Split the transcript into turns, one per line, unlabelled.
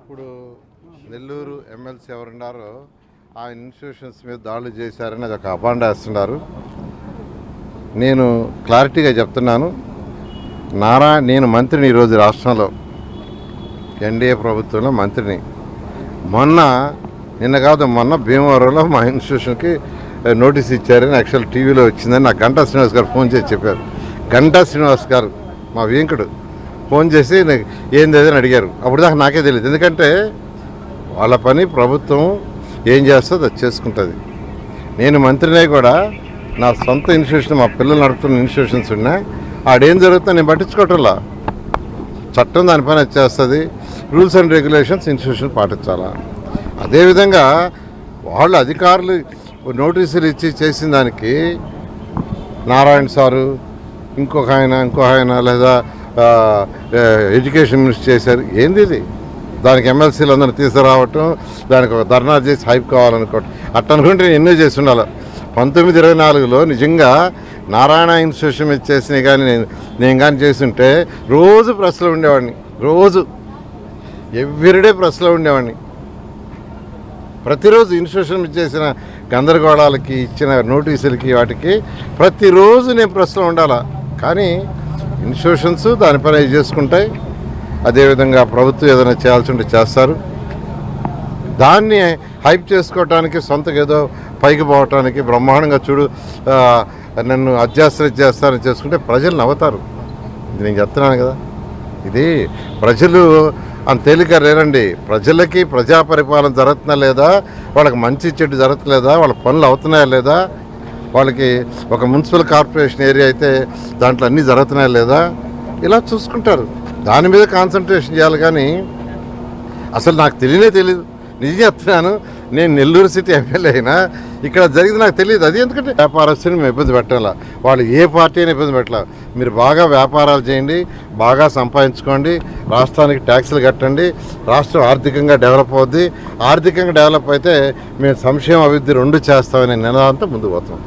ఇప్పుడు నెల్లూరు ఎమ్మెల్సీ ఎవరున్నారో ఆ ఇన్స్టిట్యూషన్స్ మీద దాడులు చేశారని అది ఒక అబాండ వేస్తున్నారు. నేను క్లారిటీగా చెప్తున్నాను, నేను మంత్రిని ఈరోజు రాష్ట్రంలో ఎన్డీఏ ప్రభుత్వంలో మంత్రిని. మొన్న భీమవరంలో మా ఇన్స్టిట్యూషన్కి నోటీస్ ఇచ్చారని యాక్చువల్ టీవీలో వచ్చిందని నాకు గంటా శ్రీనివాస్ గారు ఫోన్ చేసి చెప్పారు. గంటా శ్రీనివాస్ గారు మా వెంకుడు ఫోన్ చేసి ఏంది అని అడిగారు. అప్పుడు దాకా నాకే తెలియదు, ఎందుకంటే వాళ్ళ పని ప్రభుత్వం ఏం చేస్తుందో అది చేసుకుంటుంది. నేను మంత్రినే కూడా నా సొంత ఇన్స్టిట్యూషన్, మా పిల్లలు నడుపుతున్న ఇన్స్టిట్యూషన్స్ ఉన్నా ఆడేం జరుగుతుందో నేను పట్టించుకోవటంలా. చట్టం దానిపైన చేస్తుంది, రూల్స్ అండ్ రెగ్యులేషన్స్ ఇన్స్టిట్యూషన్ పాటించాలా. అదేవిధంగా వాళ్ళు అధికారులు నోటీసులు ఇచ్చి చేసిన దానికి నారాయణ సారు ఇంకొక ఆయన లేదా ఎడ్యుకేషన్ మినిస్టర్ చేశారు. ఏంది ఇది? దానికి ఎమ్మెల్సీలు అందరూ తీసుకురావటం, దానికి ఒక ధర్నా చేసి హైప్ కావాలనుకోవటం, అట్ట అనుకుంటే నేను ఎన్నో చేసి ఉండాలి. 1924లో నిజంగా నారాయణ ఇన్స్టిట్యూషన్ మీద చేసినవి కానీ నేను కానీ చేస్తుంటే రోజు ప్రెస్లో ఉండేవాడిని, రోజు ఎవ్రీడే ప్రెస్లో ఉండేవాడిని. ప్రతిరోజు ఇన్స్టిట్యూషన్ మీద చేసిన గందరగోళాలకి, ఇచ్చిన నోటీసులకి, వాటికి ప్రతిరోజు నేను ప్రెస్లో ఉండాలా. కానీ ఇన్స్టిట్యూషన్స్ దానిపైన చేసుకుంటాయి. అదేవిధంగా ప్రభుత్వం ఏదైనా చేయాల్సి ఉంటే చేస్తారు. దాన్ని హైప్ చేసుకోవటానికి, సొంతగా ఏదో పైకి పోవటానికి బ్రహ్మాండంగా చూడు నన్ను చేస్తారని చేసుకుంటే ప్రజలు నవ్వుతారు. ఇది నేను చెప్తున్నాను కదా, ఇది ప్రజలు అంత తేలిక లేరండి. ప్రజలకి ప్రజా పరిపాలన జరుగుతున్నా లేదా, వాళ్ళకి మంచి చెడు జరుగుతలేదా, వాళ్ళ పనులు అవుతున్నాయా లేదా, వాళ్ళకి ఒక మున్సిపల్ కార్పొరేషన్ ఏరియా అయితే దాంట్లో అన్నీ జరుగుతున్నాయా లేదా, ఇలా చూసుకుంటారు. దాని మీద కాన్సన్ట్రేషన్ చేయాలి. కానీ అసలు నాకు తెలియదు, నిజం చెప్తున్నాను. నేను నెల్లూరు సిటీ ఎమ్మెల్యే అయినా ఇక్కడ జరిగింది నాకు తెలియదు. అది ఎందుకంటే వ్యాపారస్తుని మేము ఇబ్బంది పెట్టాలా, వాళ్ళు ఏ పార్టీ అయినా ఇబ్బంది పెట్టాలా. మీరు బాగా వ్యాపారాలు చేయండి, బాగా సంపాదించుకోండి, రాష్ట్రానికి ట్యాక్సులు కట్టండి, రాష్ట్రం ఆర్థికంగా డెవలప్ అవుద్ది. ఆర్థికంగా డెవలప్ అయితే మేము సంక్షేమ అభివృద్ధి రెండు చేస్తామనే నినాదంతో ముందుకు పోతాం.